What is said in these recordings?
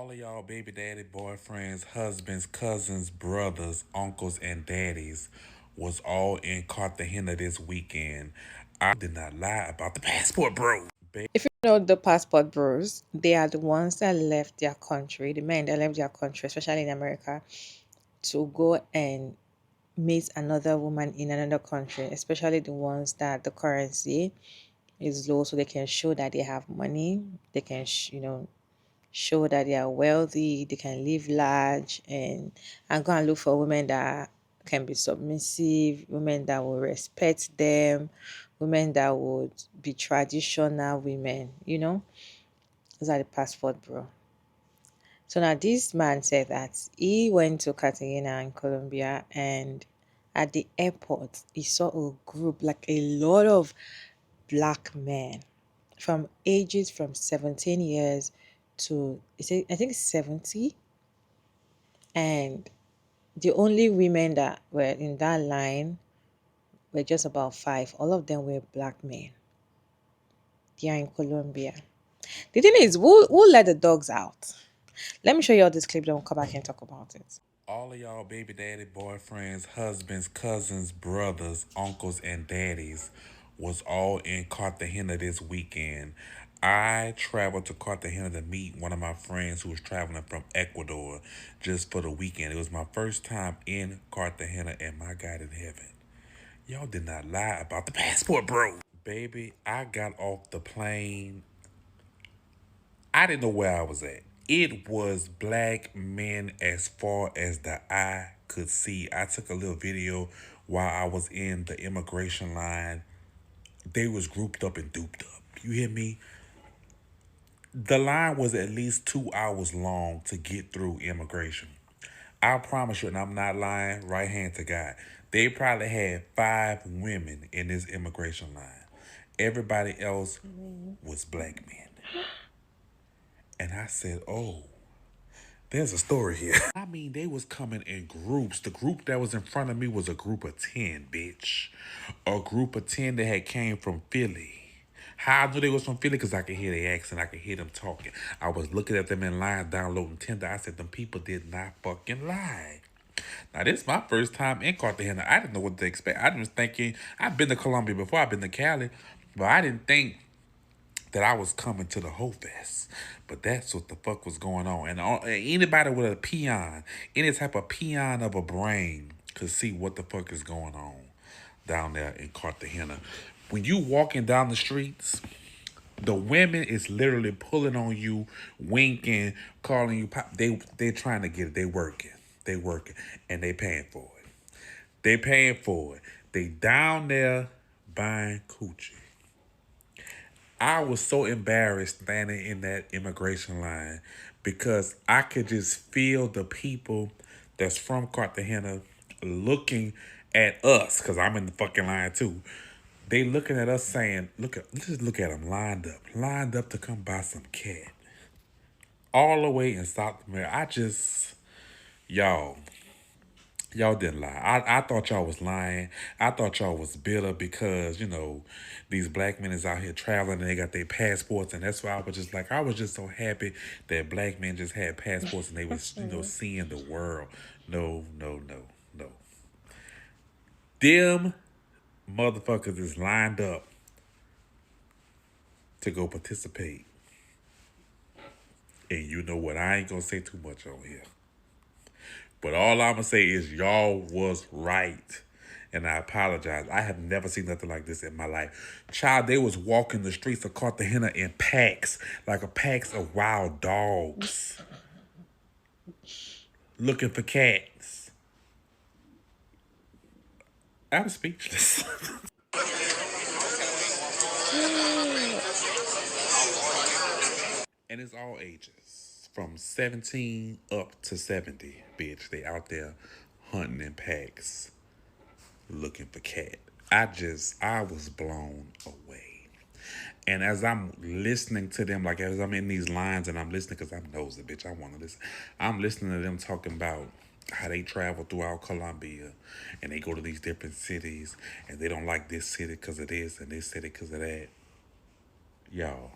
All of y'all baby daddy, boyfriends, husbands, cousins, brothers, uncles, and daddies was all in Cartagena this weekend. I did not lie about the passport, bro. If you know the passport bros, they are the ones that left their country, the men that left their country, especially in America, to go and meet another woman in another country, especially the ones that the currency is low, so they can show that they have money. They can, show that they are wealthy. They can live large and go and look for women that can be submissive, women that will respect them, women that would be traditional women. Those are the passport bro. So now this man said that he went to Cartagena in Colombia, and at the airport he saw a group, like a lot of black men from ages from 17 years to I think 70. And the only women that were in that line were just about five. All of them were black men. They are in Colombia. The thing is, we'll let the dogs out. Let me show you all this clip, then we'll come back and talk about it. All of y'all baby daddy, boyfriends, husbands, cousins, brothers, uncles, and daddies was all in Cartagena this weekend. I traveled to Cartagena to meet one of my friends who was traveling from Ecuador just for the weekend. It was my first time in Cartagena, and my God in heaven, y'all did not lie about the passport, bro. Baby, I got off the plane. I didn't know where I was at. It was black men as far as the eye could see. I took a little video while I was in the immigration line. They was grouped up and duped up. You hear me? The line was at least 2 hours long to get through immigration. I promise you, and I'm not lying, right hand to God, they probably had 5 women in this immigration line. Everybody else was black men. And I said, oh, there's a story here. I mean, they was coming in groups. The group that was in front of me was a group of 10, bitch. A group of 10 that had came from Philly. How I knew they was from Philly? Because I could hear their accent. I could hear them talking. I was looking at them in line downloading Tinder. I said, them people did not fucking lie. Now, this is my first time in Cartagena. I didn't know what to expect. I was thinking, I've been to Colombia before. I've been to Cali. But I didn't think that I was coming to the whole fest. But that's what the fuck was going on. And anybody with a peon, any type of peon of a brain could see what the fuck is going on down there in Cartagena. When you walking down the streets, the women is literally pulling on you, winking, calling you pop. They trying to get it. They working. They working. And they paying for it. They paying for it. They down there buying coochie. I was so embarrassed standing in that immigration line because I could just feel the people that's from Cartagena looking at us, because I'm in the fucking line too. They looking at us saying, just look at them lined up to come buy some cat. All the way in South America. Y'all, y'all didn't lie. I thought y'all was lying. I thought y'all was bitter because, these black men is out here traveling and they got their passports. And that's why I was just so happy that black men just had passports and they was, seeing the world. No, no, no, no. Them motherfuckers is lined up to go participate. And you know what? I ain't gonna say too much on here. But all I'm gonna say is y'all was right. And I apologize. I have never seen nothing like this in my life. Child, they was walking the streets of Cartagena in packs, like a packs of wild dogs, looking for cats. I'm speechless. And it's all ages. From 17 up to 70, bitch. They out there hunting in packs, looking for cat. I was blown away. And as I'm listening to them, like as I'm in these lines and I'm listening, because I'm nosy, bitch, I want to listen. I'm listening to them talking about how they travel throughout Colombia and they go to these different cities and they don't like this city because of this and this city because of that. Y'all.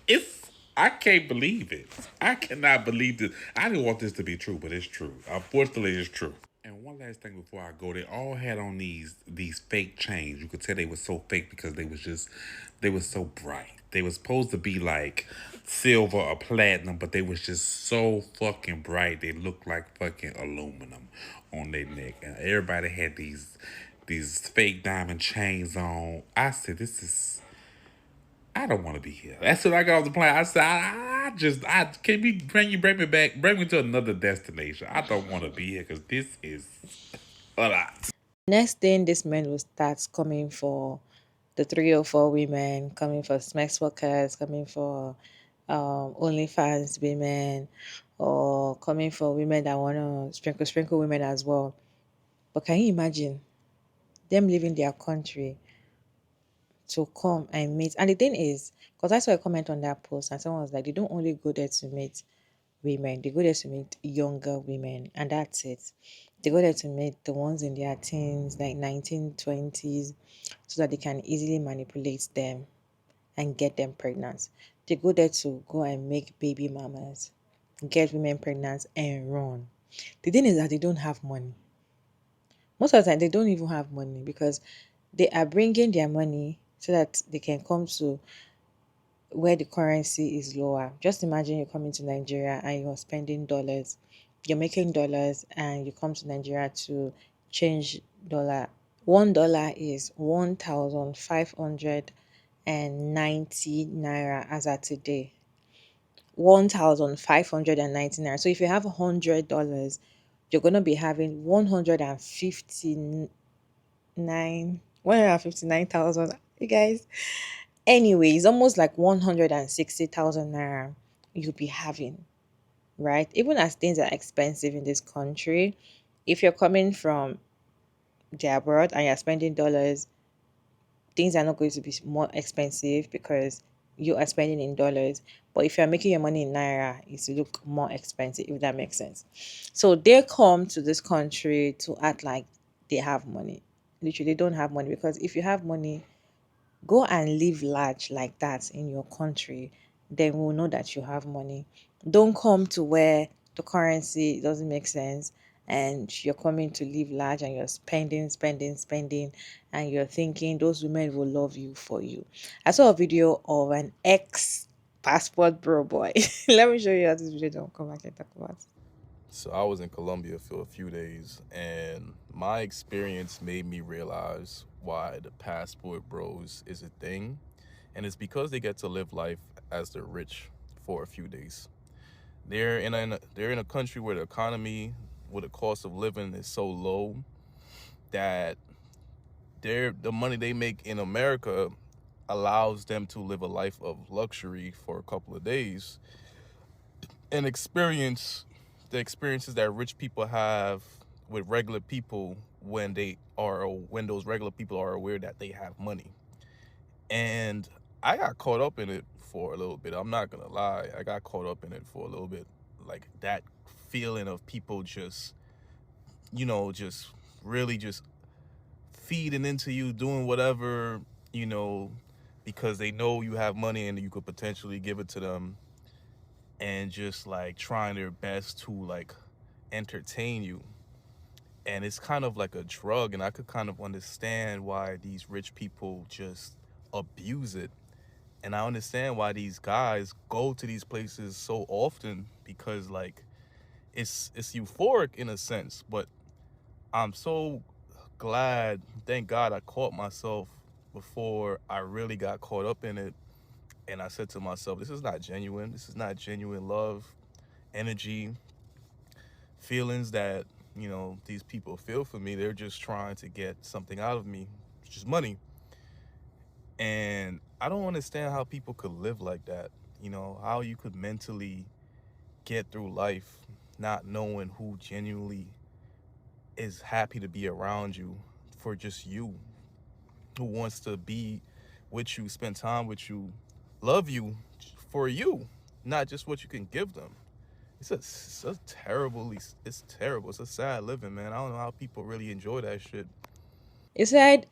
It's I can't believe it. I cannot believe this. I didn't want this to be true, but it's true. Unfortunately, it's true. And one last thing before I go, they all had on these fake chains. You could tell they were so fake because they were so bright. They were supposed to be like silver or platinum, but they was just so fucking bright. They looked like fucking aluminum on their neck. And everybody had these fake diamond chains on. I said, this is I don't want to be here. That's what I got off the plane. I said, I can we bring me back, bring me to another destination. I don't want to be here because this is a lot. Next thing, this men will start coming for the 3 or 4 women, coming for sex workers, coming for OnlyFans women, or coming for women that want to sprinkle women as well. But can you imagine them leaving their country to come and meet? And the thing is, because I saw a comment on that post, and someone was like, they don't only go there to meet women, they go there to meet younger women, and that's it. They go there to meet the ones in their teens, like 1920s, so that they can easily manipulate them and get them pregnant. They go there to go and make baby mamas, get women pregnant and run. The thing is that they don't have money. Most of the time, they don't even have money because they are bringing their money so that they can come to where the currency is lower. Just imagine you're coming to Nigeria and you're spending dollars. You're making dollars and you come to Nigeria to change dollar. $1 is 1,590 naira as at today. 1,590 naira. So if you have $100, you're gonna be having 159,000. You guys. Anyway, it's almost like 160,000 naira you'll be having, right? Even as things are expensive in this country, if you're coming from the abroad and you're spending dollars, things are not going to be more expensive because you are spending in dollars. But if you're making your money in naira, it's look more expensive, if that makes sense. So they come to this country to act like they have money. Literally, they don't have money because if you have money, go and live large like that in your country, then we'll know that you have money. Don't come to where the currency doesn't make sense and you're coming to live large and you're spending, and you're thinking those women will love you for you. I saw a video of an ex passport bro boy. Let me show you how this video don't come back and talk about. So I was in Colombia for a few days, and my experience made me realize why the passport bros is a thing, and it's because they get to live life as the rich for a few days. They're in a country where the economy, where the cost of living is so low that the money they make in America allows them to live a life of luxury for a couple of days and experience the experiences that rich people have with regular people when those regular people are aware that they have money. And I got caught up in it for a little bit. I'm not gonna lie. I got caught up in it for a little bit. Like that feeling of people just, just really just feeding into you, doing whatever, you know, because they know you have money and you could potentially give it to them, and just like trying their best to like entertain you. And it's kind of like a drug, and I could kind of understand why these rich people just abuse it. And I understand why these guys go to these places so often, because like it's euphoric in a sense. But I'm so glad, thank God, I caught myself before I really got caught up in it. And I said to myself, this is not genuine. This is not genuine love, energy, feelings that, these people feel for me. They're just trying to get something out of me, which is money. And I don't understand how people could live like that. How you could mentally get through life not knowing who genuinely is happy to be around you for just you, who wants to be with you, spend time with you, love you for you, not just what you can give them. It's terrible. It's a sad living, man. I don't know how people really enjoy that shit. He said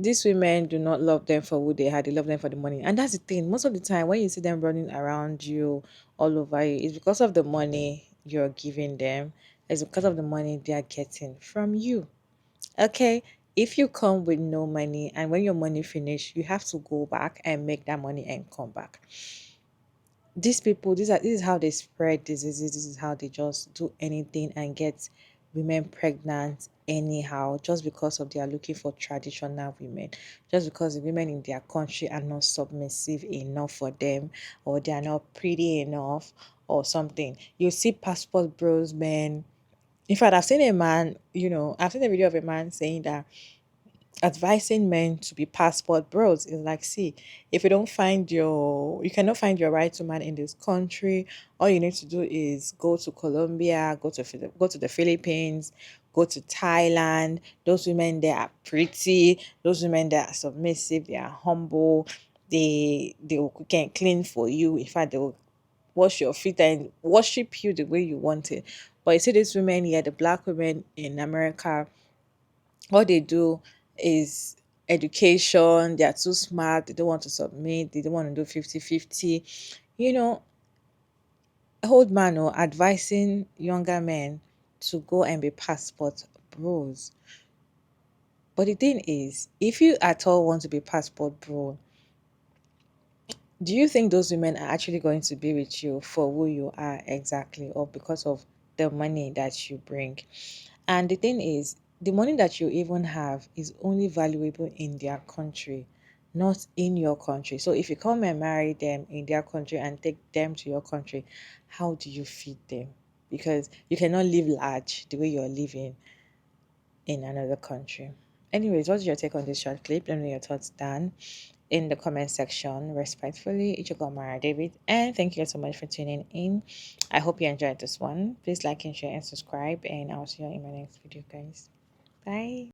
These women do not love them for who they are, they love them for the money. And that's the thing. Most of the time when you see them running around you, all over you, it's because of the money you're giving them. It's because of the money they are getting from you. Okay. If you come with no money and when your money finish, you have to go back and make that money and come back. These people, this is how they spread diseases, this is how they just do anything and get women pregnant anyhow, just because of they are looking for traditional women, just because the women in their country are not submissive enough for them, or they are not pretty enough or something. You see passport bros men. In fact, I've seen a man, I've seen a video of a man saying that advising men to be passport bros is like, see, if you cannot find your right to man in this country, all you need to do is go to Colombia, go to the Philippines, go to Thailand. Those women there are pretty, those women there are submissive, they are humble, they will cook and clean for you. In fact, they will wash your feet and worship you the way you want it. But you see these women here, the black women in America, all they do is education. They are too smart, they don't want to submit, they don't want to do 50-50. you know Old man or advising younger men to go and be passport bros. But the thing is, if you at all want to be passport bro, do you think those women are actually going to be with you for who you are exactly, or because of the money that you bring? And the thing is, the money that you even have is only valuable in their country, not in your country. So if you come and marry them in their country and take them to your country, how do you feed them? Because you cannot live large the way you're living in another country. Anyways, what's your take on this short clip? Let me know your thoughts down in the comment section. Respectfully, Ichigomara David. And thank you so much for tuning in. I hope you enjoyed this one. Please like and share and subscribe. And I'll see you in my next video, guys. Bye.